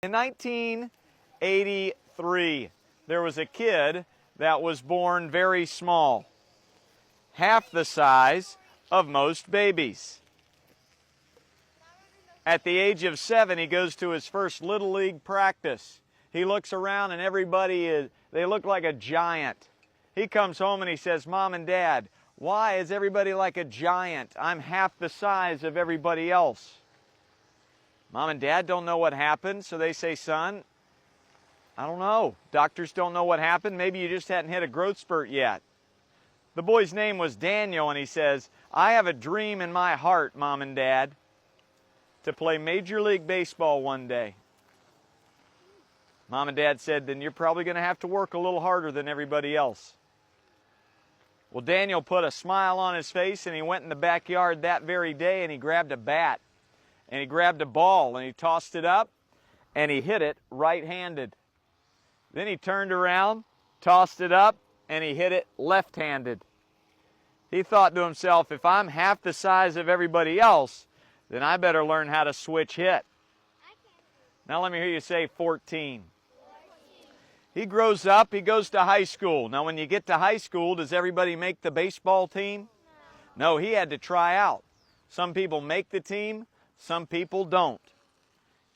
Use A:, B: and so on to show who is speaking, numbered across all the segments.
A: In 1983, there was a kid that was born very small, half the size of most babies. At the age of 7, he goes to his first Little League practice. He looks around and they look like a giant. He comes home and he says, "Mom and Dad, why is everybody like a giant? I'm half the size of everybody else." Mom and Dad don't know what happened, so they say, "Son, I don't know. Doctors don't know what happened. Maybe you just hadn't hit a growth spurt yet." The boy's name was Daniel, and he says, "I have a dream in my heart, Mom and Dad, to play Major League Baseball one day." Mom and Dad said, "Then you're probably going to have to work a little harder than everybody else." Well, Daniel put a smile on his face, and he went in the backyard that very day, and he grabbed a bat, and he grabbed a ball, and he tossed it up, and he hit it right-handed. Then he turned around, tossed it up, and he hit it left-handed. He thought to himself, if I'm half the size of everybody else, then I better learn how to switch hit. Now let me hear you say 14. He grows up, he goes to high school. Now when you get to high school, does everybody make the baseball team? No, he had to try out. Some people make the team, some people don't.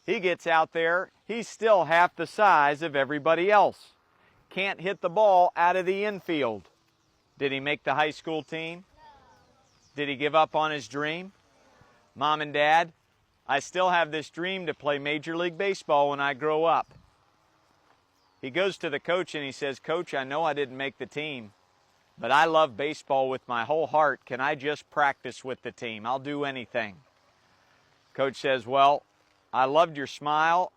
A: He gets out there, he's still half the size of everybody else. Can't hit the ball out of the infield. Did he make the high school team? Did he give up on his dream? Mom and Dad, I still have this dream to play Major League Baseball when I grow up. He goes to the coach and he says, "Coach, I know I didn't make the team, but I love baseball with my whole heart. Can I just practice with the team? I'll do anything." Coach says, "Well, I loved your smile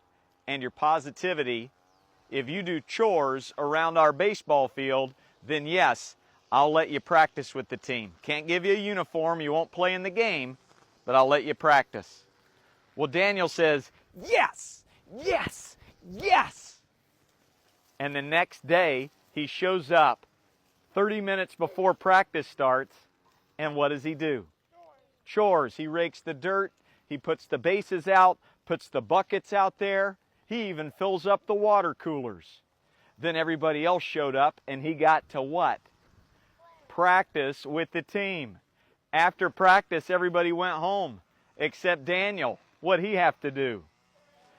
A: and your positivity. If you do chores around our baseball field, then yes, I'll let you practice with the team. Can't give you a uniform, you won't play in the game, but I'll let you practice." Well, Daniel says, "Yes, yes, yes." And the next day, he shows up 30 minutes before practice starts, and what does he do? Chores. He rakes the dirt, he puts the bases out, puts the buckets out there, he even fills up the water coolers. Then everybody else showed up, and he got to what? Practice with the team. After practice, everybody went home, except Daniel. What'd he have to do?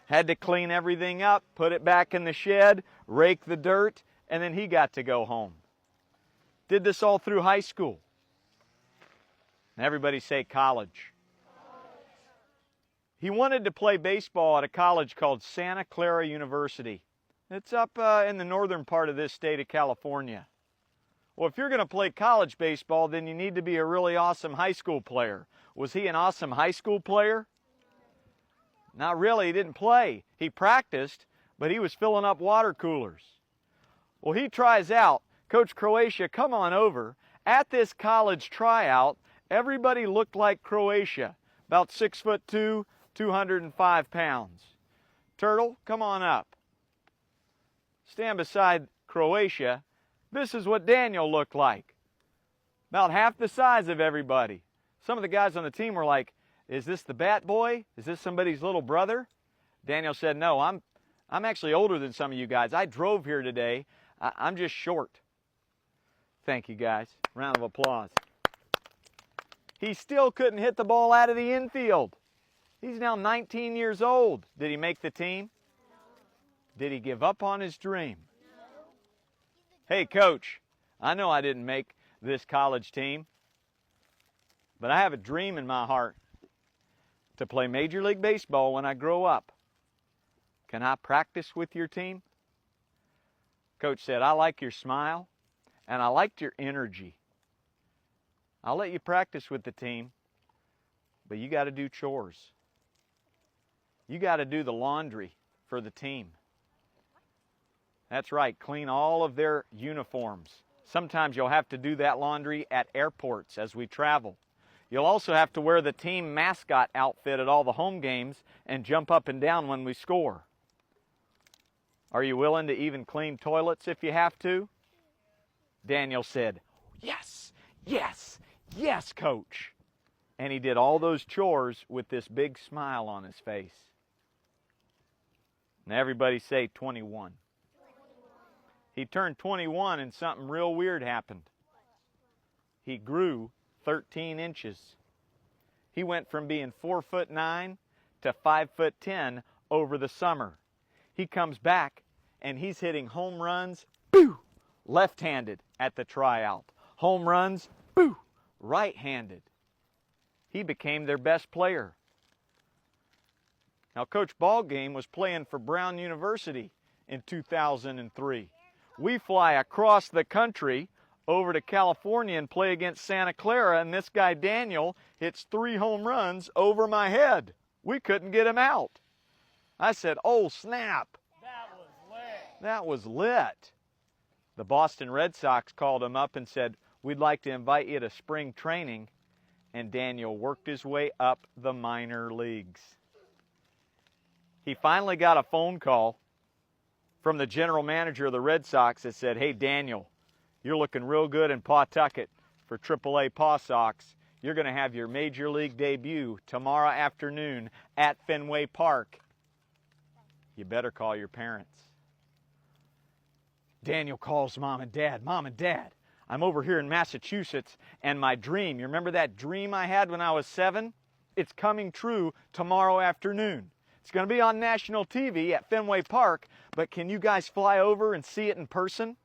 A: Had to clean everything up, put it back in the shed, rake the dirt, and then he got to go home. Did this all through high school. Everybody say college. He wanted to play baseball at a college called Santa Clara University. It's up in the northern part of this state of California. Well, if you're going to play college baseball, then you need to be a really awesome high school player. Was he an awesome high school player? Not really, he didn't play. He practiced, but he was filling up water coolers. Well, he tries out. Coach Croatia, come on over. At this college tryout, everybody looked like Croatia, about 6'2", 205 pounds. Turtle, come on up. Stand beside Croatia. This is what Daniel looked like. About half the size of everybody. Some of the guys on the team were like, "Is this the bat boy? Is this somebody's little brother?" Daniel said, "No, I'm actually older than some of you guys. I drove here today. I'm just short." Thank you, guys. Round of applause. He still couldn't hit the ball out of the infield. He's now 19 years old. Did he make the team? Did he give up on his dream? Hey, Coach, I know I didn't make this college team, but I have a dream in my heart to play Major League Baseball when I grow up. Can I practice with your team? Coach said, "I like your smile, and I liked your energy. I'll let you practice with the team, but you got to do chores. You got to do the laundry for the team." That's right, clean all of their uniforms. Sometimes you'll have to do that laundry at airports as we travel. You'll also have to wear the team mascot outfit at all the home games and jump up and down when we score. Are you willing to even clean toilets if you have to? Daniel said, "Yes, yes, yes, Coach." And he did all those chores with this big smile on his face. Now everybody say 21. He turned 21 and something real weird happened. He grew 13 inches. He went from being 4'9" to 5'10" over the summer. He comes back and he's hitting home runs, boo, left-handed at the tryout. Home runs, boo, right-handed. He became their best player. Now, Coach Ballgame was playing for Brown University in 2003. We fly across the country over to California and play against Santa Clara, and this guy Daniel hits 3 home runs over my head. We couldn't get him out. I said, oh snap.
B: That was lit.
A: That was lit. The Boston Red Sox called him up and said, we'd like to invite you to spring training, and Daniel worked his way up the minor leagues. He finally got a phone call from the general manager of the Red Sox that said, hey Daniel, you're looking real good in Pawtucket for AAA Paw Sox. You're going to have your major league debut tomorrow afternoon at Fenway Park. You better call your parents. Daniel calls Mom and Dad. Mom and Dad, I'm over here in Massachusetts, and my dream, you remember that dream I had when I was 7? It's coming true tomorrow afternoon. It's going to be on national TV at Fenway Park, but can you guys fly over and see it in person?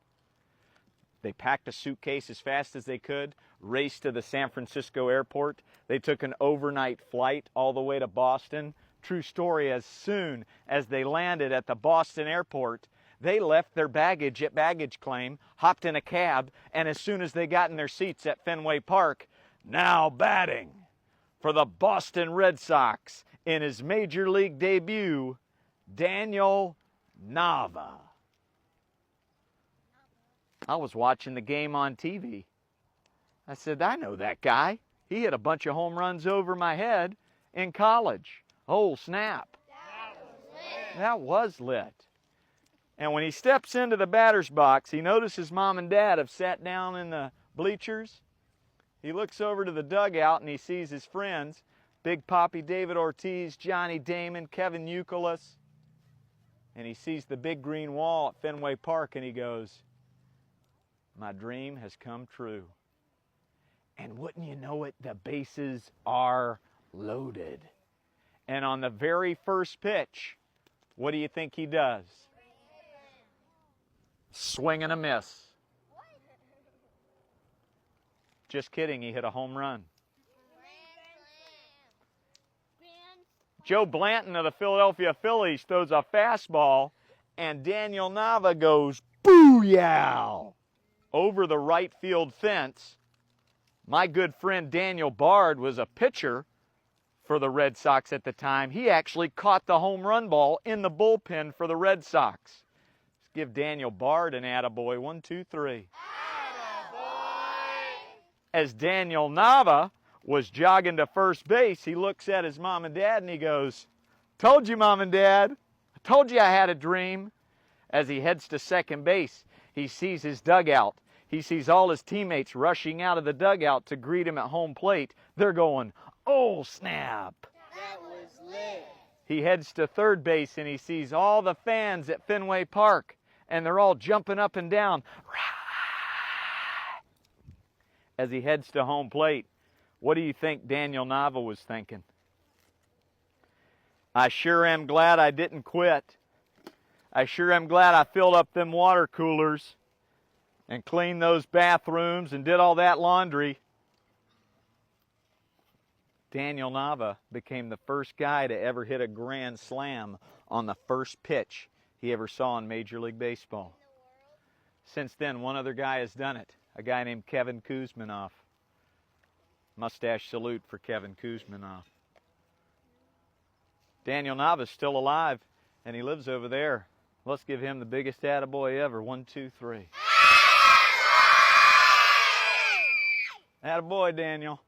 A: They packed a suitcase as fast as they could, raced to the San Francisco airport. They took an overnight flight all the way to Boston. True story, as soon as they landed at the Boston airport, they left their baggage at baggage claim, hopped in a cab, and as soon as they got in their seats at Fenway Park, now batting for the Boston Red Sox in his major league debut, Daniel Nava. I was watching the game on TV. I said, I know that guy. He hit a bunch of home runs over my head in college. Oh, snap. That was lit. And when he steps into the batter's box, he notices Mom and Dad have sat down in the bleachers. He looks over to the dugout and he sees his friends, Big Papi David Ortiz, Johnny Damon, Kevin Youkilis. And he sees the big green wall at Fenway Park and he goes, my dream has come true. And wouldn't you know it, the bases are loaded. And on the very first pitch, what do you think he does? Swing and a miss. Just kidding, he hit a home run. Joe Blanton of the Philadelphia Phillies throws a fastball, and Daniel Nava goes, booyah! Over the right field fence. My good friend Daniel Bard was a pitcher for the Red Sox at the time. He actually caught the home run ball in the bullpen for the Red Sox. Let's give Daniel Bard an attaboy. 1, 2, 3. Attaboy! As Daniel Nava was jogging to first base, he looks at his mom and dad and he goes, told you, Mom and Dad. I told you I had a dream. As he heads to second base, he sees his dugout. He sees all his teammates rushing out of the dugout to greet him at home plate. They're going, oh, snap.
B: That was lit.
A: He heads to third base and he sees all the fans at Fenway Park, and they're all jumping up and down. As he heads to home plate, what do you think Daniel Nava was thinking? I sure am glad I didn't quit. I sure am glad I filled up them water coolers and cleaned those bathrooms and did all that laundry. Daniel Nava became the first guy to ever hit a grand slam on the first pitch he ever saw in Major League Baseball. Since then, one other guy has done it, a guy named Kevin Kuzminoff. Mustache salute for Kevin Kuzminoff. Daniel Nava's still alive, and he lives over there. Let's give him the biggest attaboy ever. 1, 2, 3. Attaboy, Daniel.